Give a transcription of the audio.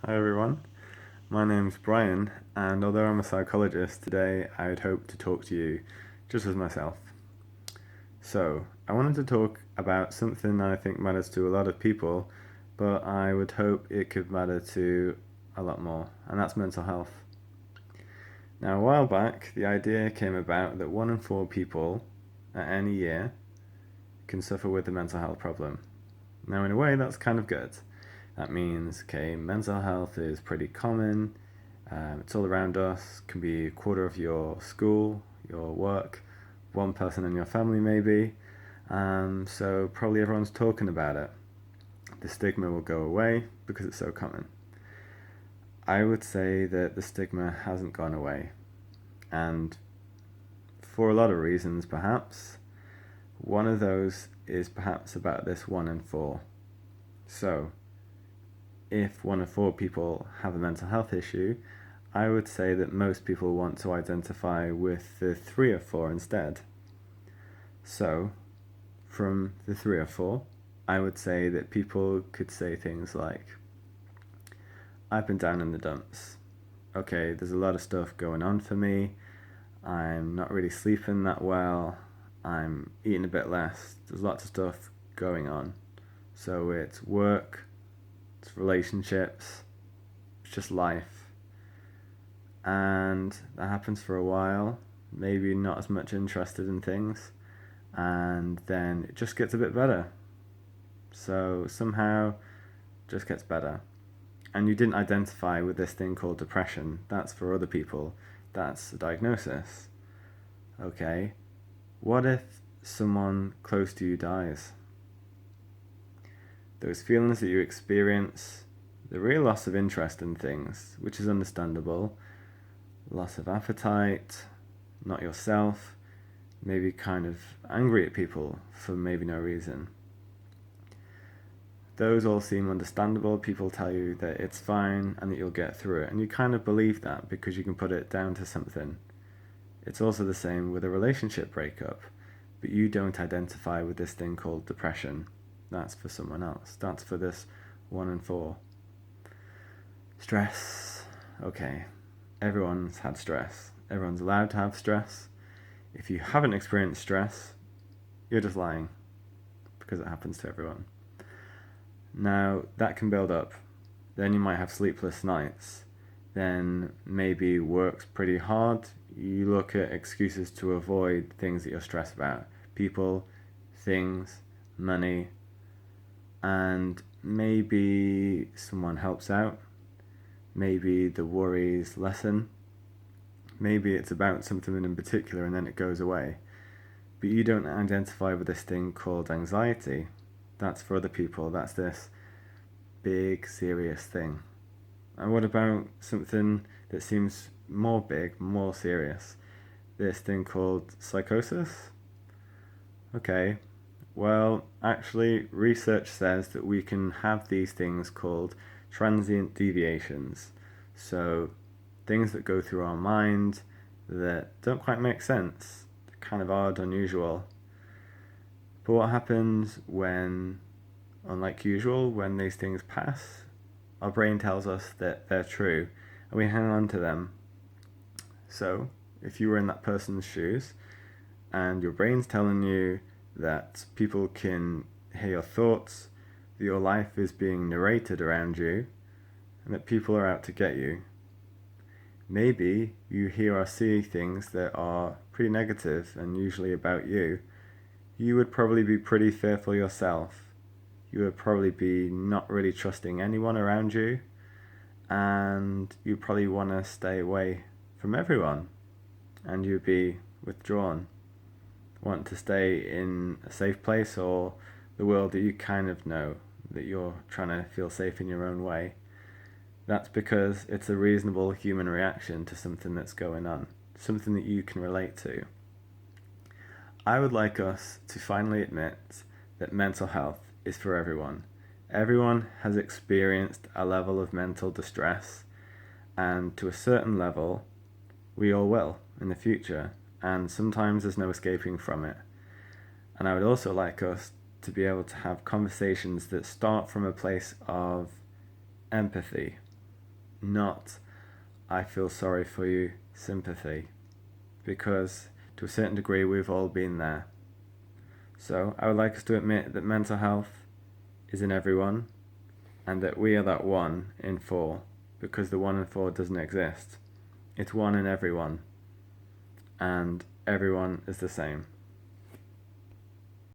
Hi everyone, my name's Brian, and although I'm a psychologist, today I'd hope to talk to you just as myself. So, I wanted to talk about something that I think matters to a lot of people, but I would hope it could matter to a lot more, and that's mental health. Now, a while back, the idea came about that 1 in 4 people at any year can suffer with a mental health problem. Now, in a way, that's kind of good. That means, okay, mental health is pretty common. It's all around us. Can be a quarter of your school, your work, one person in your family maybe. So probably everyone's talking about it. The stigma will go away because it's so common. I would say that the stigma hasn't gone away, and for a lot of reasons, perhaps. One of those is perhaps about this 1 in 4. So, if 1 in 4 people have a mental health issue, I would say that most people want to identify with the 3 or 4 instead. So, from the 3 or 4, I would say that people could say things like, I've been down in the dumps. Okay, there's a lot of stuff going on for me. I'm not really sleeping that well. I'm eating a bit less. There's lots of stuff going on. So it's work, it's relationships, it's just life. And that happens for a while, maybe not as much interested in things, and then it just gets a bit better. So somehow it just gets better. And you didn't identify with this thing called depression. That's for other people. That's a diagnosis. Okay, what if someone close to you dies? Those feelings that you experience, the real loss of interest in things, which is understandable, loss of appetite, not yourself, maybe kind of angry at people for maybe no reason. Those all seem understandable. People tell you that it's fine and that you'll get through it, and you kind of believe that because you can put it down to something. It's also the same with a relationship breakup, but you don't identify with this thing called depression. That's for someone else. That's for this 1 in 4. Stress. Okay, everyone's had stress. Everyone's allowed to have stress. If you haven't experienced stress, you're just lying because it happens to everyone. Now, that can build up. Then you might have sleepless nights. Then maybe work's pretty hard. You look at excuses to avoid things that you're stressed about: people, things, money, and maybe someone helps out. Maybe the worries lessen. Maybe it's about something in particular and then it goes away. But you don't identify with this thing called anxiety. That's for other people. That's this big, serious thing. And what about something that seems more big, more serious? This thing called psychosis? Okay, well, actually, research says that we can have these things called transient deviations. So, things that go through our mind that don't quite make sense, kind of odd, unusual. But what happens when, unlike usual, when these things pass, our brain tells us that they're true and we hang on to them. So, if you were in that person's shoes and your brain's telling you that people can hear your thoughts, that your life is being narrated around you, and that people are out to get you, maybe you hear or see things that are pretty negative and usually about you, you would probably be pretty fearful yourself. You would probably be not really trusting anyone around you, and you probably want to stay away from everyone, and you'd be withdrawn, want to stay in a safe place or the world that you kind of know, that you're trying to feel safe in your own way. That's because it's a reasonable human reaction to something that's going on, something that you can relate to. I would like us to finally admit that mental health is for everyone. Everyone has experienced a level of mental distress, and to a certain level, we all will in the future, and sometimes there's no escaping from it. And I would also like us to be able to have conversations that start from a place of empathy, not I feel sorry for you sympathy, because to a certain degree we've all been there. So I would like us to admit that mental health is in everyone, and that we are that 1 in 4, because the 1 in 4 doesn't exist. It's 1 in everyone, and everyone is the same.